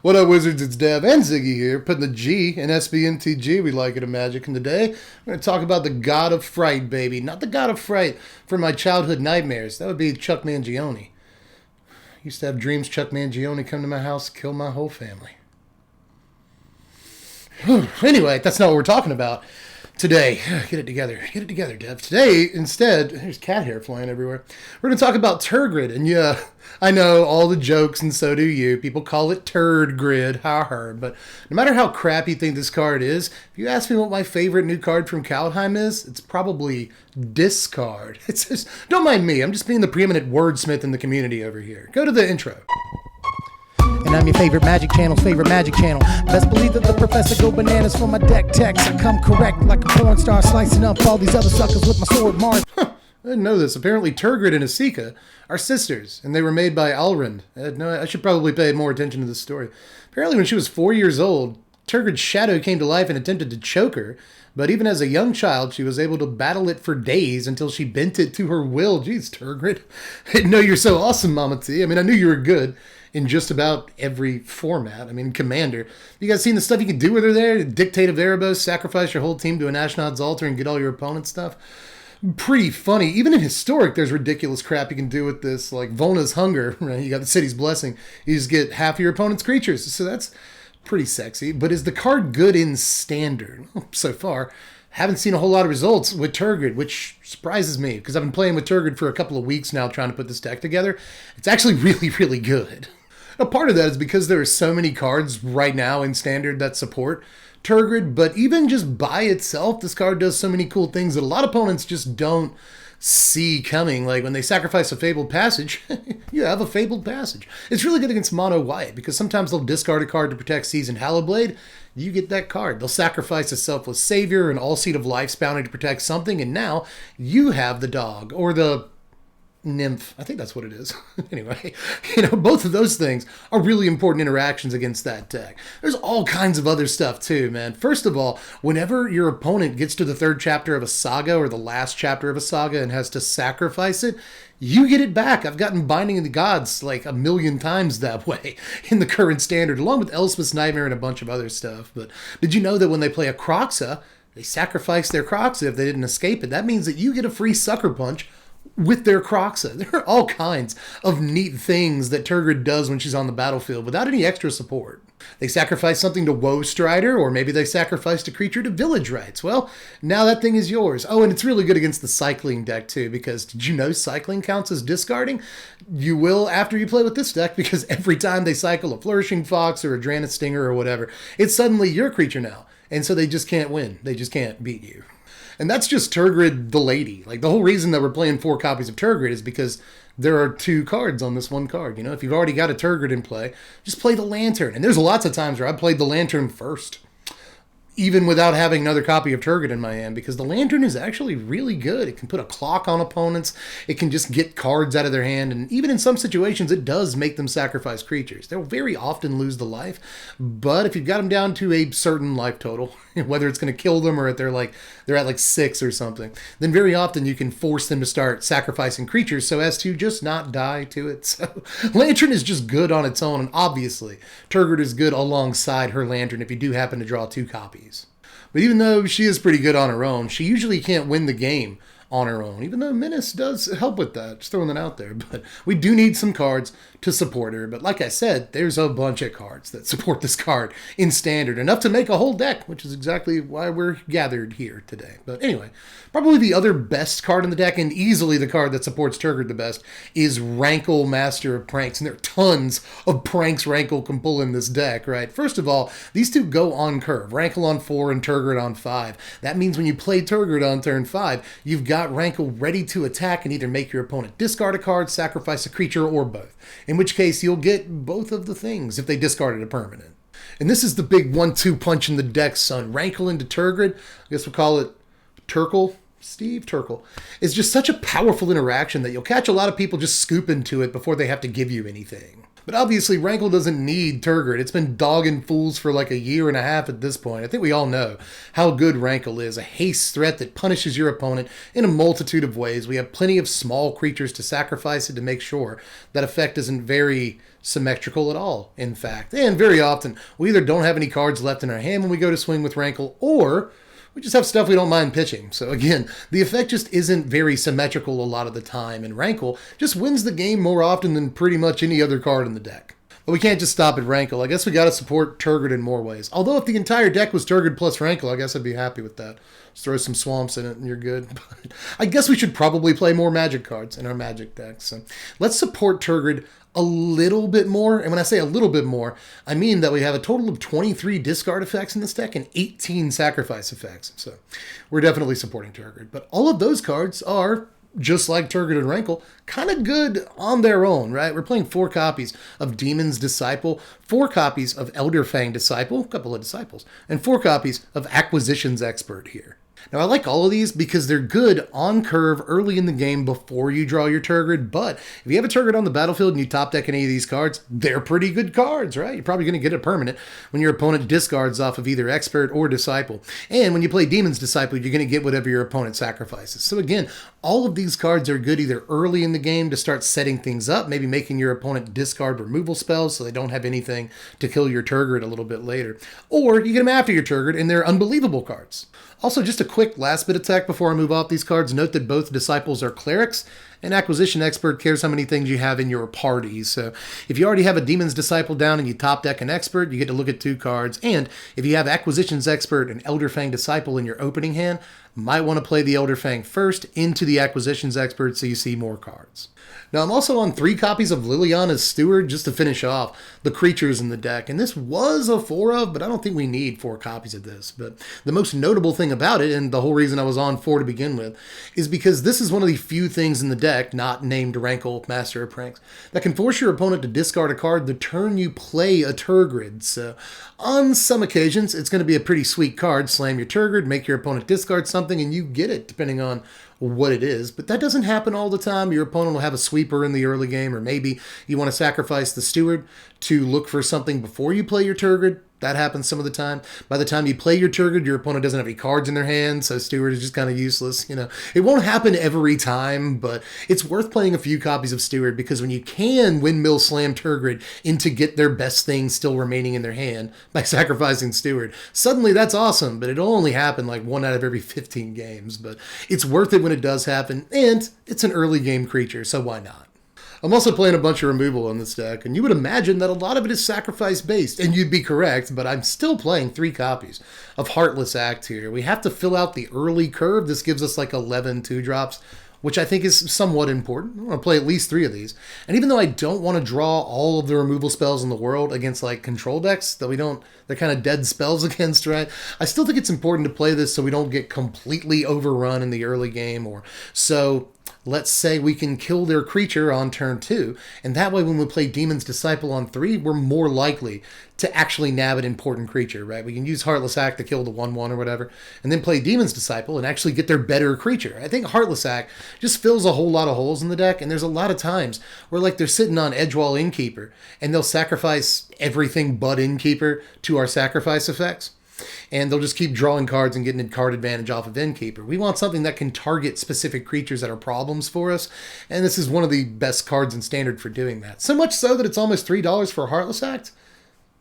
What up, Wizards? It's Dev and Ziggy here, putting the G in SBMTG we like it in Magic. And today, we're going to talk about the God of Fright, baby. Not the God of Fright from my childhood nightmares. That would be Chuck Mangione. Used to have dreams Chuck Mangione come to my house, kill my whole family. Anyway, that's not what we're talking about today. Get it together, Dev. Today, instead, there's cat hair flying everywhere. We're going to talk about Turgrid. And yeah, I know all the jokes, and so do you. People call it Turgrid, but no matter how crap you think this card is, if you ask me what my favorite new card from Kaldheim is, it's probably Discard. It's just, don't mind me, I'm just being the preeminent wordsmith in the community over here. Go to the intro. And I'm your favorite Magic Channel's favorite Magic Channel. Best believe that the professor go bananas for my deck techs. I come correct like a porn star, slicing up all these other suckers with my sword Mars. I didn't know this. Apparently Turgrid and Asika are sisters, and they were made by Alrind. I should probably pay more attention to this story. Apparently when she was 4 years old, Turgrid's shadow came to life and attempted to choke her, but even as a young child, she was able to battle it for days until she bent it to her will. Jeez, Turgrid. I didn't know you're so awesome, Mama T. I mean, I knew you were good in just about every format. I mean, Commander. You guys seen the stuff you can do with her there? Dictate of Erebos, sacrifice your whole team to an Ashnod's altar and get all your opponent's stuff. Pretty funny. Even in Historic, there's ridiculous crap you can do with this, like Vona's Hunger. Right? You got the City's Blessing. You just get half your opponent's creatures. So that's pretty sexy. But is the card good in Standard? So far, haven't seen a whole lot of results with Turgrid, which surprises me because I've been playing with Turgrid for a couple of weeks now trying to put this deck together. It's actually really, really good. A part of that is because there are so many cards right now in Standard that support Turgrid, but even just by itself, this card does so many cool things that a lot of opponents just don't see coming. Like when they sacrifice a Fabled Passage, you have a Fabled Passage. It's really good against mono white because sometimes they'll discard a card to protect Seasoned Hallowblade. You get that card. They'll sacrifice a Selfless Savior and All Seed of Life's bounty to protect something, and now you have the dog or the nymph. I think that's what it is. Anyway, both of those things are really important interactions against that deck. There's all kinds of other stuff too, man. First of all, whenever your opponent gets to the third chapter of a saga or the last chapter of a saga and has to sacrifice it, you get it back. I've gotten Binding of the Gods like a million times that way in the current Standard, along with Elspeth's Nightmare and a bunch of other stuff. But did you know that when they play a Kroxa, they sacrifice their Kroxa if they didn't escape it? That means that you get a free Sucker Punch with their Kroxa. There are all kinds of neat things that Turgrid does when she's on the battlefield without any extra support. They sacrifice something to Woe Strider, or maybe they sacrificed a creature to Village Rites. Well, now that thing is yours. Oh, and it's really good against the cycling deck too, because did you know cycling counts as discarding? You will after you play with this deck, because every time they cycle a Flourishing Fox or a Draenith Stinger or whatever, it's suddenly your creature now. And so they just can't win. They just can't beat you. And that's just Turgrid the lady. Like, the whole reason that we're playing 4 copies of Turgrid is because there are 2 cards on this one card. If you've already got a Turgrid in play, just play the Lantern. And there's lots of times where I played the Lantern first, even without having another copy of Turgrid in my hand, because the Lantern is actually really good. It can put a clock on opponents. It can just get cards out of their hand. And even in some situations, it does make them sacrifice creatures. They'll very often lose the life. But if you've got them down to a certain life total, whether it's going to kill them or if they're at like 6 or something, then very often you can force them to start sacrificing creatures so as to just not die to it. So Lantern is just good on its own. And obviously, Turgrid is good alongside her Lantern if you do happen to draw 2 copies. But even though she is pretty good on her own, she usually can't win the game on her own, even though Menace does help with that. Just throwing that out there. But we do need some cards to support her. But like I said, there's a bunch of cards that support this card in Standard, enough to make a whole deck, which is exactly why we're gathered here today. But anyway, probably the other best card in the deck, and easily the card that supports Turgrid the best, is Rankle, Master of Pranks. And there are tons of pranks Rankle can pull in this deck, right? First of all, these 2 go on curve. Rankle on 4 and Turgrid on 5. That means when you play Turgrid on turn 5, you've got Rankle ready to attack and either make your opponent discard a card, sacrifice a creature, or both. In which case, you'll get both of the things if they discarded a permanent. And this is the big 1-2 punch in the deck, son. Rankle into Turgrid, I guess we'll call it Turkle. Steve Turkle. It's just such a powerful interaction that you'll catch a lot of people just scoop into it before they have to give you anything. But obviously, Rankle doesn't need Turgrid. It's been dogging fools for like a year and a half at this point. I think we all know how good Rankle is. A haste threat that punishes your opponent in a multitude of ways. We have plenty of small creatures to sacrifice it to make sure that effect isn't very symmetrical at all, in fact. And very often, we either don't have any cards left in our hand when we go to swing with Rankle, or we just have stuff we don't mind pitching. So again, the effect just isn't very symmetrical a lot of the time, and Rankle just wins the game more often than pretty much any other card in the deck. But we can't just stop at Rankle. I guess we got to support Turgrid in more ways. Although if the entire deck was Turgrid plus Rankle, I guess I'd be happy with that. Just throw some swamps in it and you're good. But I guess we should probably play more Magic cards in our Magic deck. So let's support Turgrid a little bit more. And when I say a little bit more, I mean that we have a total of 23 discard effects in this deck and 18 sacrifice effects. So we're definitely supporting Turgrid. But all of those cards are, just like Turgrid and Rankle, kind of good on their own, right? We're playing 4 copies of Demon's Disciple, 4 copies of Elderfang Disciple, a couple of Disciples, and 4 copies of Acquisitions Expert here. Now, I like all of these because they're good on curve early in the game before you draw your Turgrid, but if you have a Turgrid on the battlefield and you top deck any of these cards, they're pretty good cards, right? You're probably going to get a permanent when your opponent discards off of either Expert or Disciple. And when you play Demon's Disciple, you're going to get whatever your opponent sacrifices. So again, all of these cards are good either early in the game to start setting things up, maybe making your opponent discard removal spells so they don't have anything to kill your Turgrid a little bit later. Or you get them after your Turgrid and they're unbelievable cards. Also, just a quick last bit of tech before I move off these cards. Note that both Disciples are clerics, and Acquisition Expert cares how many things you have in your party. So if you already have a Demon's Disciple down and you top deck an Expert, you get to look at 2 cards. And if you have Acquisitions Expert and Elderfang Disciple in your opening hand, might want to play the Elderfang first into the Acquisitions Expert so you see more cards. Now, I'm also on 3 copies of Liliana's Steward just to finish off the creatures in the deck. And this was a 4 of, but I don't think we need 4 copies of this. But the most notable thing about it, and the whole reason I was on 4 to begin with, is because this is one of the few things in the deck, not named Rankle, Master of Pranks, that can force your opponent to discard a card the turn you play a Turgrid. So on some occasions, it's going to be a pretty sweet card. Slam your Turgrid, make your opponent discard something, and you get it, depending on what it is. But that doesn't happen all the time. Your opponent will have a sweeper in the early game, or maybe you want to sacrifice the Steward to look for something before you play your Turgrid. That happens some of the time. By the time you play your Turgrid, your opponent doesn't have any cards in their hand, so Steward is just kind of useless. You know, it won't happen every time, but it's worth playing a few copies of Steward because when you can windmill slam Turgrid into get their best thing still remaining in their hand by sacrificing Steward, suddenly that's awesome, but it'll only happen like 1 out of every 15 games. But it's worth it when it does happen, and it's an early game creature, so why not? I'm also playing a bunch of removal in this deck, and you would imagine that a lot of it is sacrifice-based, and you'd be correct, but I'm still playing 3 copies of Heartless Act here. We have to fill out the early curve. This gives us like 11 2-drops, which I think is somewhat important. I want to play at least 3 of these. And even though I don't want to draw all of the removal spells in the world against like control decks that they're kind of dead spells against, right? I still think it's important to play this so we don't get completely overrun in the early game, or so let's say we can kill their creature on turn 2, and that way when we play Demon's Disciple on 3, we're more likely to actually nab an important creature, right? We can use Heartless Act to kill the 1/1 or whatever, and then play Demon's Disciple and actually get their better creature. I think Heartless Act just fills a whole lot of holes in the deck, and there's a lot of times where like they're sitting on Edgewall Innkeeper, and they'll sacrifice everything but Innkeeper to our sacrifice effects. And they'll just keep drawing cards and getting a card advantage off of Innkeeper. We want something that can target specific creatures that are problems for us, and this is one of the best cards in Standard for doing that. So much so that it's almost $3 for a Heartless Act.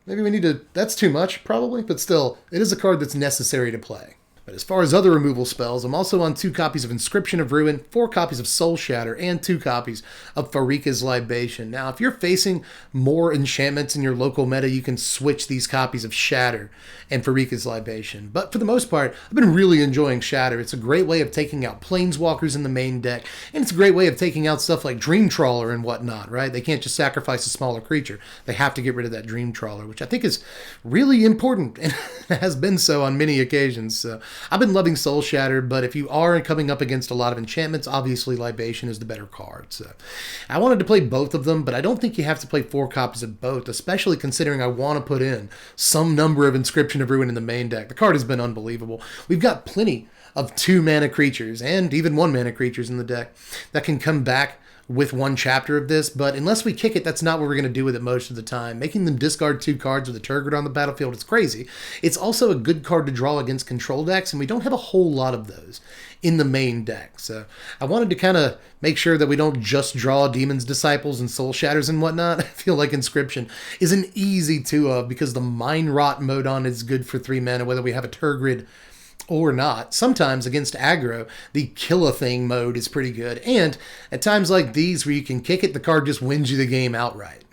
Maybe we need to... That's too much, probably, but still, it is a card that's necessary to play. But as far as other removal spells, I'm also on 2 copies of Inscription of Ruin, 4 copies of Soul Shatter, and 2 copies of Farika's Libation. Now, if you're facing more enchantments in your local meta, you can switch these copies of Shatter and Farika's Libation. But for the most part, I've been really enjoying Shatter. It's a great way of taking out Planeswalkers in the main deck, and it's a great way of taking out stuff like Dream Trawler and whatnot, right? They can't just sacrifice a smaller creature. They have to get rid of that Dream Trawler, which I think is really important, and has been so on many occasions. So I've been loving Soul Shatter, but if you are coming up against a lot of enchantments, obviously Libation is the better card. So I wanted to play both of them, but I don't think you have to play 4 copies of both, especially considering I want to put in some number of Inscription of Ruin in the main deck. The card has been unbelievable. We've got plenty of 2-mana creatures and even 1-mana creatures in the deck that can come back with one chapter of this, but unless we kick it, that's not what we're going to do with it most of the time. Making them discard 2 cards with a Turgrid on the battlefield is crazy. It's also a good card to draw against control decks, and we don't have a whole lot of those in the main deck. So I wanted to kind of make sure that we don't just draw Demon's Disciples and Soul Shatters and whatnot. I feel like Inscription is an easy 2-of because the Mind Rot mode on is good for 3 mana, whether we have a Turgrid or not. Sometimes against aggro, the Kill-A-Thing mode is pretty good. And at times like these where you can kick it, the card just wins you the game outright.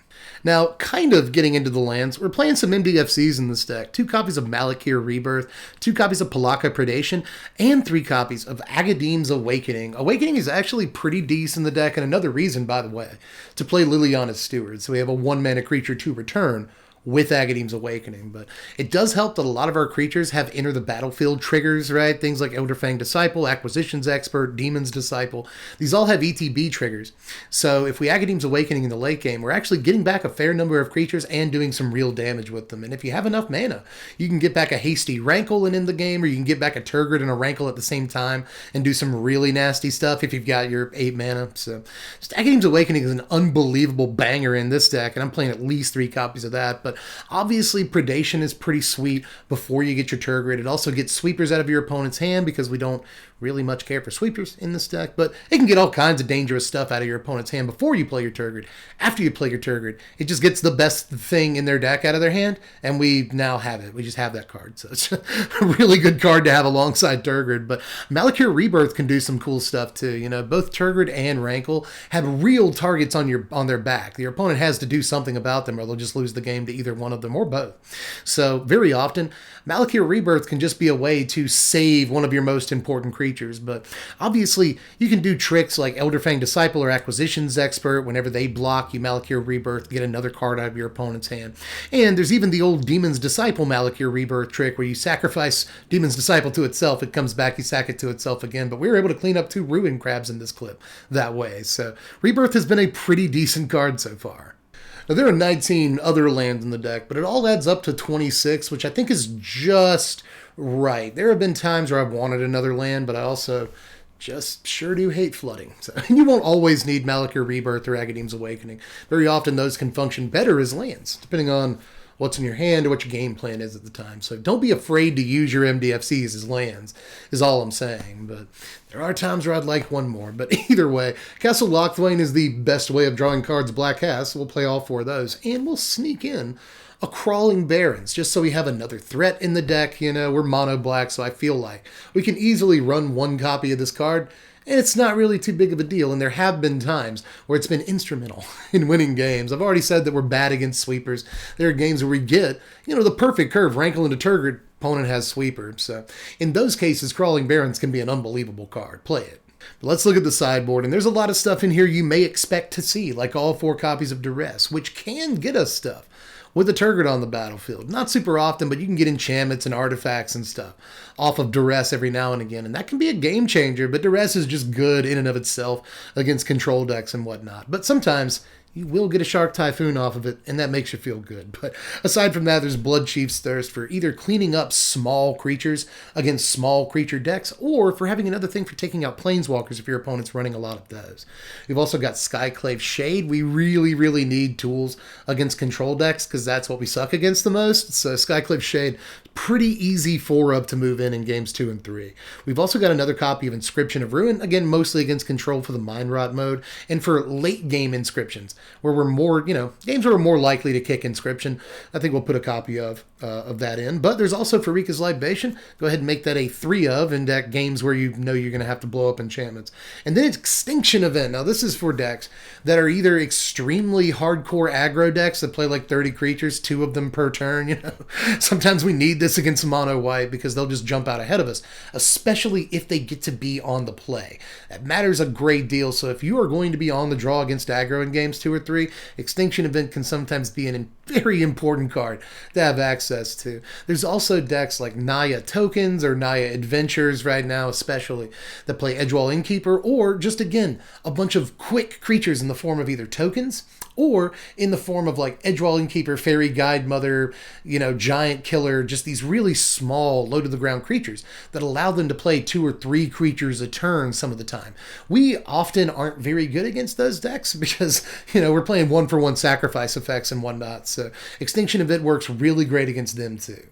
Now, kind of getting into the lands, we're playing some MDFCs in this deck. 2 copies of Malakir Rebirth, 2 copies of Palaka Predation, and 3 copies of Agadim's Awakening. Awakening is actually pretty decent in the deck, and another reason, by the way, to play Liliana's Steward. So we have a 1-mana creature to return with Agadim's Awakening, but it does help that a lot of our creatures have enter the battlefield triggers, right? Things like Elderfang Disciple, Acquisitions Expert, Demon's Disciple. These all have ETB triggers. So if we Agadim's Awakening in the late game, we're actually getting back a fair number of creatures and doing some real damage with them. And if you have enough mana, you can get back a hasty Rankle and end the game, or you can get back a Turgrid and a Rankle at the same time and do some really nasty stuff if you've got your 8 mana. So Agadim's Awakening is an unbelievable banger in this deck, and I'm playing at least 3 copies of that. But obviously, Predation is pretty sweet before you get your Turgrid. It also gets sweepers out of your opponent's hand because we don't really much care for sweepers in this deck, but it can get all kinds of dangerous stuff out of your opponent's hand before you play your Turgrid. After you play your Turgrid, it just gets the best thing in their deck out of their hand, and we now have it. We just have that card, so it's a really good card to have alongside Turgrid. But Malakir Rebirth can do some cool stuff too. You know, both Turgrid and Rankle have real targets on their back. Your opponent has to do something about them, or they'll just lose the game to either one of them or both. So very often, Malakir Rebirth can just be a way to save one of your most important creatures. But obviously, you can do tricks like Elderfang Disciple or Acquisitions Expert. Whenever they block, you Malakir Rebirth, get another card out of your opponent's hand. And there's even the old Demon's Disciple Malakir Rebirth trick where you sacrifice Demon's Disciple to itself, it comes back, you sack it to itself again. But we were able to clean up 2 Ruin Crabs in this clip that way. So Rebirth has been a pretty decent card so far. Now, there are 19 other lands in the deck, but it all adds up to 26, which I think is just right. There have been times where I've wanted another land, but I also just sure do hate flooding. So you won't always need Malakir Rebirth or Agadim's Awakening. Very often those can function better as lands, depending on what's in your hand or what your game plan is at the time. So don't be afraid to use your MDFCs as lands, is all I'm saying. But there are times where I'd like one more. But either way, Castle Locthwain is the best way of drawing cards Black has, so we'll play all 4 of those. And we'll sneak in a Crawling Barrens, just so we have another threat in the deck. You know, we're mono black, so I feel like we can easily run 1 copy of this card, and it's not really too big of a deal, and there have been times where it's been instrumental in winning games. I've already said that we're bad against sweepers. There are games where we get, you know, the perfect curve, Rankle into Turgrid, opponent has sweeper. So in those cases, Crawling Barrens can be an unbelievable card. Play it. But let's look at the sideboard, and there's a lot of stuff in here you may expect to see, like all 4 copies of Duress, which can get us stuff with a Turgrid on the battlefield. Not super often, but you can get enchantments and artifacts and stuff off of Duress every now and again, and that can be a game changer, but Duress is just good in and of itself against control decks and whatnot. But sometimes you will get a Shark Typhoon off of it, and that makes you feel good. But aside from that, there's Blood Chief's Thirst for either cleaning up small creatures against small creature decks, or for having another thing for taking out Planeswalkers if your opponent's running a lot of those. We've also got Skyclave Shade. We really need tools against control decks, because that's what we suck against the most. So Skyclave Shade, pretty easy 4-up to move in games 2 and 3. We've also got another copy of Inscription of Ruin, again, mostly against control for the Mind Rot mode, and for late game inscriptions, where we're more, you know, games where we're more likely to kick Inscription. I think we'll put a copy of that in. But there's also Farika's Libation. Go ahead and make that a 3-of in deck games where you know you're going to have to blow up enchantments. And then Extinction Event. Now, this is for decks that are either extremely hardcore aggro decks that play like 30 creatures, 2 of them per turn, you know. Sometimes we need this against mono white because they'll just jump out ahead of us, especially if they get to be on the play. That matters a great deal. So if you are going to be on the draw against aggro in games 2 or 3, Extinction Event can sometimes be an very important card to have access to. There's also decks like Naya Tokens or Naya Adventures right now, especially, that play Edgewall Innkeeper, or just, again, a bunch of quick creatures in the form of either tokens or in the form of like Edgewall Innkeeper, Fairy Guide Mother, Giant Killer, just these really small, low-to-the-ground creatures that allow them to play 2 or 3 creatures a turn some of the time. We often aren't very good against those decks because, we're playing 1-for-1 sacrifice effects and whatnot, so Extinction Event works really great against them too.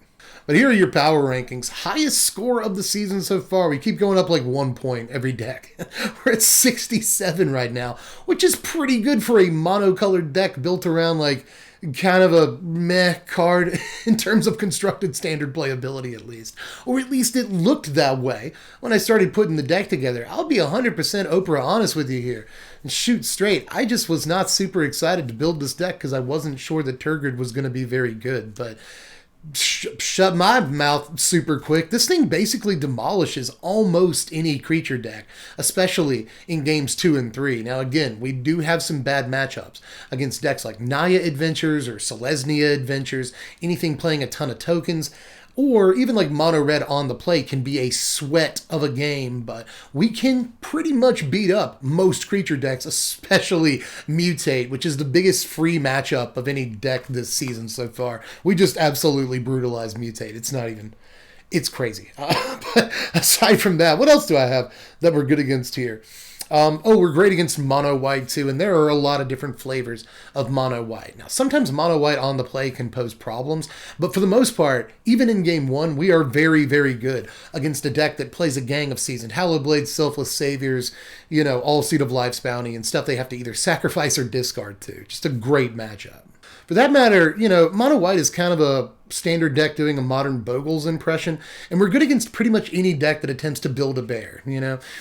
But here are your power rankings. Highest score of the season so far. We keep going up like 1 point every deck. We're at 67 right now, which is pretty good for a monocolored deck built around like kind of a meh card in terms of constructed standard playability, at least. Or at least it looked that way when I started putting the deck together. I'll be 100% Oprah honest with you here and shoot straight. I just was not super excited to build this deck because I wasn't sure that Turgrid was going to be very good, but shut my mouth super quick. This thing basically demolishes almost any creature deck, especially in games 2 and 3. Now, again, we do have some bad matchups against decks like Naya Adventures or Selesnya Adventures, anything playing a ton of tokens, or even like mono red on the play can be a sweat of a game, but we can pretty much beat up most creature decks, especially Mutate, which is the biggest free matchup of any deck this season so far. We just absolutely brutalize Mutate. It's crazy. But aside from that, what else do I have that we're good against here? We're great against mono white too, and there are a lot of different flavors of mono white. Now, sometimes mono white on the play can pose problems, but for the most part, even in game 1, we are very, very good against a deck that plays a gang of Seasoned Hallowblades, Selfless Saviors, All Seed of Life's Bounty, and stuff they have to either sacrifice or discard to. Just a great matchup. For that matter, mono white is kind of a standard deck doing a modern Bogles impression, and we're good against pretty much any deck that attempts to build a bear,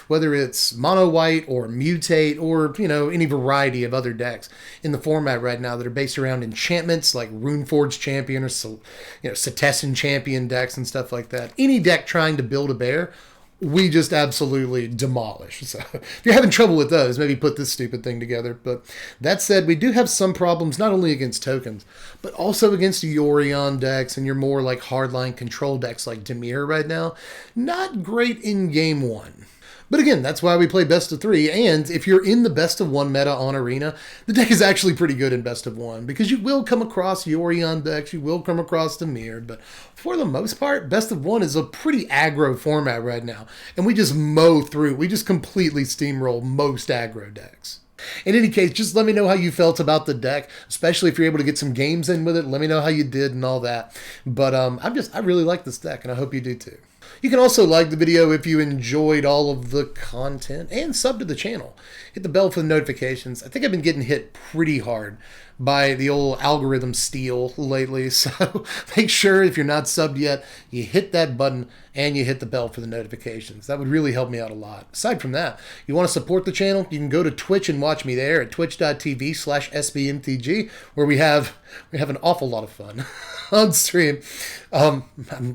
whether it's mono white or Mutate or, any variety of other decks in the format right now that are based around enchantments like Runeforge Champion or, Setessan Champion decks and stuff like that. Any deck trying to build a bear, we just absolutely demolish. So if you're having trouble with those, maybe put this stupid thing together. But that said, we do have some problems, not only against tokens, but also against Yorion decks and your more like hardline control decks like Dimir right now. Not great in game 1. But again, that's why we play best of 3, and if you're in the best of 1 meta on Arena, the deck is actually pretty good in best of 1, because you will come across Yorion decks, you will come across Dimir, but for the most part, best of 1 is a pretty aggro format right now, and we just mow through, we just completely steamroll most aggro decks. In any case, just let me know how you felt about the deck, especially if you're able to get some games in with it. Let me know how you did and all that. But I really like this deck, and I hope you do too. You can also like the video if you enjoyed all of the content and sub to the channel. Hit the bell for the notifications. I think I've been getting hit pretty hard by the old algorithm steal lately, so make sure if you're not subbed yet, you hit that button and you hit the bell for the notifications. That would really help me out a lot. Aside from that, you want to support the channel, you can go to Twitch and watch me there at twitch.tv/sbmtg, where we have an awful lot of fun on stream. I'm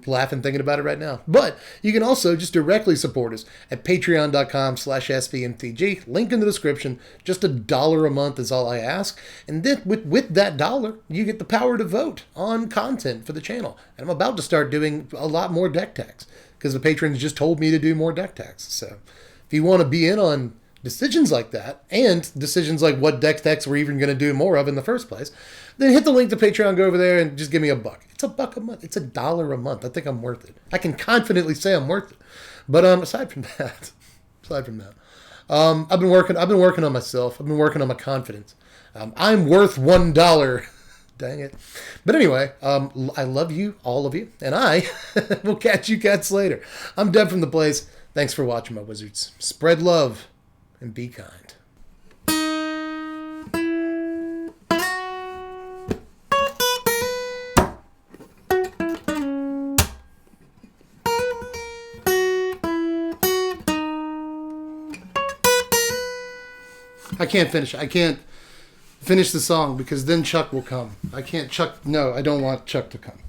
laughing thinking about it right now. But you can also just directly support us at patreon.com/sbmtg. Link in the description. Just $1 a month is all I ask. And then with that $1, you get the power to vote on content for the channel. And I'm about to start doing a lot more deck techs because the patrons just told me to do more deck techs. So if you want to be in on decisions like that, and decisions like what deck techs we're even going to do more of in the first place, then hit the link to Patreon, go over there, and just give me $1. It's $1 a month. It's $1 a month. I think I'm worth it. I can confidently say I'm worth it. But aside from that, I've been working on myself. I've been working on my confidence. I'm worth $1. Dang it. But anyway, I love you, all of you, and I will catch you cats later. I'm Deb from the Place. Thanks for watching, my wizards. Spread love and be kind. I can't finish the song because then Chuck will come. No, I don't want Chuck to come.